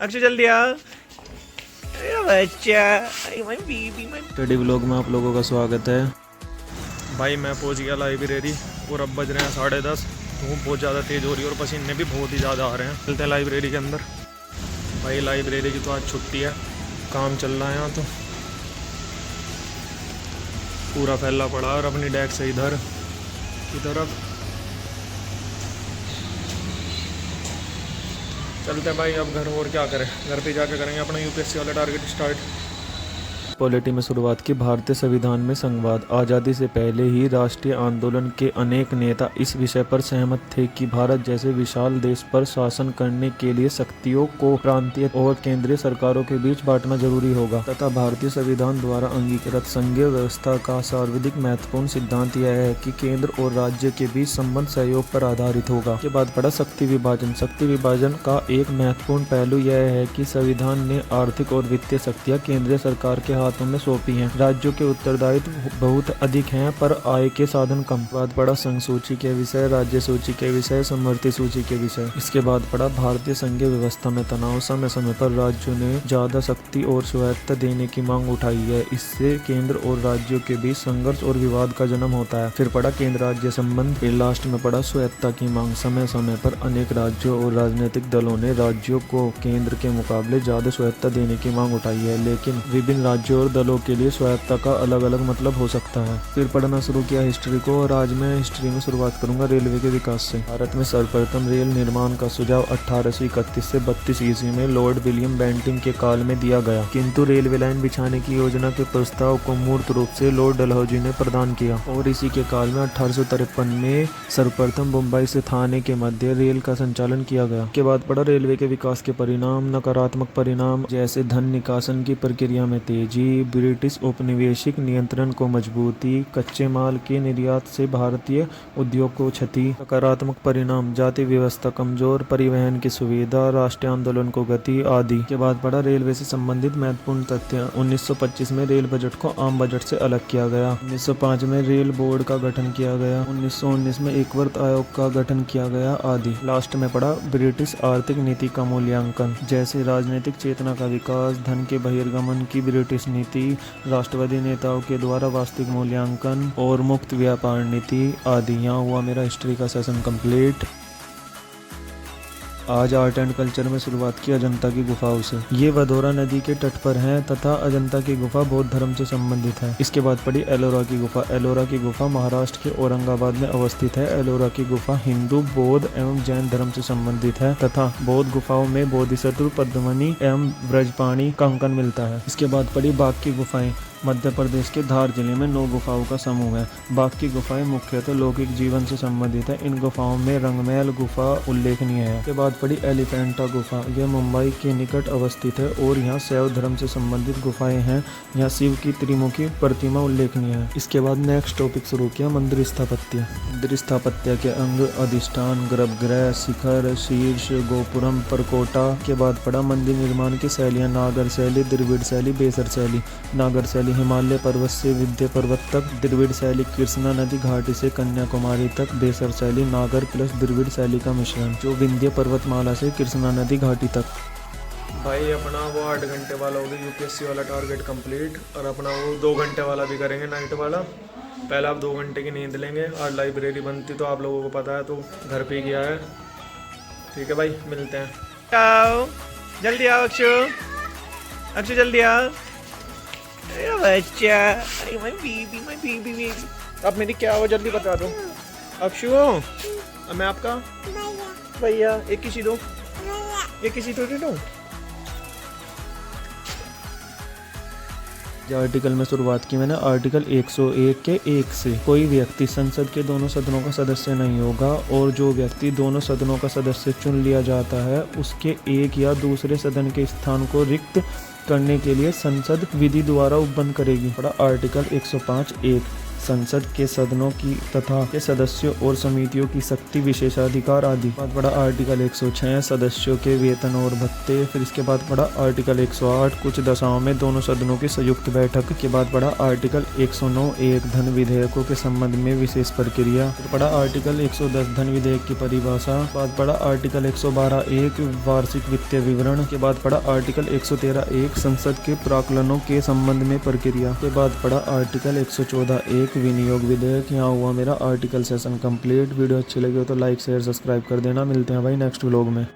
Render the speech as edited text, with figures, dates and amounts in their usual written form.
अक्षय जल्दी आ। अरे बच्चा, my baby my. Study vlog में आप लोगों का स्वागत है। भाई मैं पहुंच गया लाइब्रेरी और अब बज रहे हैं 10:30। धूप बहुत ज़्यादा तेज़ हो रही है और पसीने भी बहुत ही ज़्यादा आ रहे हैं। चलते हैं लाइब्रेरी के अंदर। भाई लाइब्रेरी की तो आज छुट्टी है, काम चल रहा है यहाँ तो पूरा फैला पड़ा और अपनी डेस्क से इधर की तरफ। चलते हैं भाई अब घर, और क्या करें, घर पे जाके करेंगे अपना यूपीएससी वाला टारगेट स्टार्ट। पॉलिटी में शुरुआत की। भारतीय संविधान में संघवाद। आज़ादी से पहले ही राष्ट्रीय आंदोलन के अनेक नेता इस विषय पर सहमत थे कि भारत जैसे विशाल देश पर शासन करने के लिए शक्तियों को प्रांतीय और केंद्रीय सरकारों के बीच बांटना जरूरी होगा तथा भारतीय संविधान द्वारा अंगीकृत संघीय व्यवस्था का सर्वाधिक महत्वपूर्ण सिद्धांत यह है कि केंद्र और राज्य के बीच संबंध सहयोग पर आधारित होगा। के बाद पढ़ा शक्ति विभाजन। शक्ति विभाजन का एक महत्वपूर्ण पहलू यह है कि संविधान ने आर्थिक और वित्तीय शक्तियाँ केंद्रीय सरकार के हाथों में सौंपी हैं। राज्यों के उत्तरदायित्व बहुत अधिक हैं पर आय के साधन कम। बाद पढ़ा संघ सूची के विषय, राज्य सूची के विषय, समवर्ती सूची के विषय। इसके बाद पढ़ा भारतीय संघीय व्यवस्था में तनाव। समय समय पर राज्यों ने ज्यादा शक्ति और स्वायत्तता देने की मांग उठाई है। इससे केंद्र और राज्यों के बीच संघर्ष और विवाद का जन्म होता है। फिर पढ़ा केंद्र राज्य संबंध। फिर लास्ट में पढ़ा स्वायत्तता की मांग। समय समय पर अनेक राज्यों और राजनीतिक दलों ने राज्यों को केंद्र के मुकाबले ज्यादा स्वायत्तता देने की मांग उठाई है, लेकिन विभिन्न राज्यों और दलों के लिए स्वायत्तता का अलग अलग मतलब हो सकता है। फिर पढ़ना शुरू किया हिस्ट्री को और आज मैं हिस्ट्री में शुरुआत करूंगा रेलवे के विकास से। भारत में सर्वप्रथम रेल निर्माण का सुझाव 1831 से 32 ईस्वी में लॉर्ड विलियम बेंटिंग के काल में दिया गया, किंतु रेलवे लाइन बिछाने की योजना के प्रस्ताव को मूर्त रूप से लॉर्ड डलहौजी ने प्रदान किया और इसी के काल में 1853 में सर्वप्रथम मुंबई से थाने के मध्य रेल का संचालन किया गया। के बाद पढ़ा रेलवे के विकास के परिणाम। नकारात्मक परिणाम जैसे धन निकासन की प्रक्रिया में तेजी, ब्रिटिश औपनिवेशिक नियंत्रण को मजबूती, कच्चे माल के निर्यात से भारतीय उद्योग को क्षति। सकारात्मक परिणाम जाति व्यवस्था कमजोर, परिवहन की सुविधा, राष्ट्रीय आंदोलन को गति आदि। के बाद पढ़ा रेलवे से संबंधित महत्वपूर्ण तथ्य। 1925 में रेल बजट को आम बजट से अलग किया गया। 1905 में रेल बोर्ड का गठन किया गया। 1919 में एक वर्त आयोग का गठन किया गया आदि। लास्ट में पढ़ा ब्रिटिश आर्थिक नीति का मूल्यांकन, जैसे राजनीतिक चेतना का विकास, धन के बहिर्गमन की ब्रिटिश नीति, राष्ट्रवादी नेताओं के द्वारा वास्तविक मूल्यांकन और मुक्त व्यापार नीति आदि। यहाँ हुआ मेरा हिस्ट्री का सेशन कंप्लीट। आज आर्ट एंड कल्चर में शुरुआत की अजंता की गुफाओं से। ये वडोदरा नदी के तट पर है तथा अजंता की गुफा बौद्ध धर्म से संबंधित है। इसके बाद पड़ी एलोरा की गुफा। एलोरा की गुफा महाराष्ट्र के औरंगाबाद में अवस्थित है। एलोरा की गुफा हिंदू, बौद्ध एवं जैन धर्म से संबंधित है तथा बौद्ध गुफाओं में बोधिसत्व, पद्मनी एवं ब्रजपाणी कंकन मिलता है। इसके बाद पड़ी बाघ की गुफाएं। मध्य प्रदेश के धार जिले में 9 गुफाओं का समूह है। बाघ की गुफाएं मुख्यतः लौकिक जीवन से संबंधित है। इन गुफाओं में रंगमहल गुफा उल्लेखनीय है। के बाद पड़ी एलिफेंटा गुफा। यह मुंबई के निकट अवस्थित है और यहाँ शैव धर्म से संबंधित गुफाएं हैं। यहाँ शिव की त्रिमुखी प्रतिमा उल्लेखनीय है। इसके बाद नेक्स्ट टॉपिक शुरू किया मंदिर स्थापत्य। मंदिर स्थापत्य के अंग अधिष्ठान, गर्भगृह, शिखर, शीर्ष, गोपुरम, परकोटा। के बाद पड़ा मंदिर निर्माण की शैलियाँ। नागर शैली, द्रविड़ शैली, बेसर शैली। नागर शैली हिमालय पर्वत से विंध्य पर्वत तक, द्रविड़ शैली कृष्णा नदी घाटी से कन्याकुमारी तक, बेसर शैली नागर प्लस द्रविड़ शैली का मिश्रण जो विंध्य पर्वतमाला से कृष्णा नदी घाटी तक। भाई अपना वो 8 घंटे वाला हो गया यूपीएससी वाला टारगेट कंप्लीट और अपना वो 2 घंटे वाला भी करेंगे नाइट वाला। पहले आप 2 घंटे की नींद लेंगे। आज लाइब्रेरी बंद थी तो आप लोगों को पता है, तो घर पे गया है। ठीक है भाई, मिलते हैं। आओ जल्दी आओ अक्षु, अक्षु जल्दी आ। अरे बच्चा, अरे माय बेबी। अब मेरी क्या हो जल्दी बता दो। अक्षु अब मैं आपका भैया, एक किसी दो, एक किसी दो दे दो। आर्टिकल में शुरुआत की मैंने। आर्टिकल 101 के 1 से कोई व्यक्ति संसद के दोनों सदनों का सदस्य नहीं होगा और जो व्यक्ति दोनों सदनों का सदस्य चुन लिया जाता है उसके एक या दूसरे सदन के स्थान को रिक्त करने के लिए संसद विधि द्वारा उपबंध करेगी। आर्टिकल 105(1) संसद के सदनों की तथा के सदस्यों और समितियों की शक्ति, विशेषाधिकार आदि। बाद पढ़ा आर्टिकल 106 सदस्यों के वेतन और भत्ते। फिर इसके बाद पढ़ा आर्टिकल 108 कुछ दशाओं में दोनों सदनों की संयुक्त बैठक। के बाद पढ़ा आर्टिकल 109 एक धन विधेयकों के संबंध में विशेष प्रक्रिया। फिर पढ़ा आर्टिकल 110 धन विधेयक की परिभाषा। बाद पढ़ा आर्टिकल 112 एक वार्षिक वित्तीय विवरण। के बाद पढ़ा आर्टिकल 113 एक संसद के प्राक्कलनों के संबंध में प्रक्रिया। के बाद पढ़ा आर्टिकल 114 एक विनियोग विधेयक। यहाँ हुआ मेरा आर्टिकल सेशन कंप्लीट। वीडियो अच्छी लगी हो तो लाइक शेयर सब्सक्राइब कर देना। मिलते हैं भाई नेक्स्ट व्लॉग में।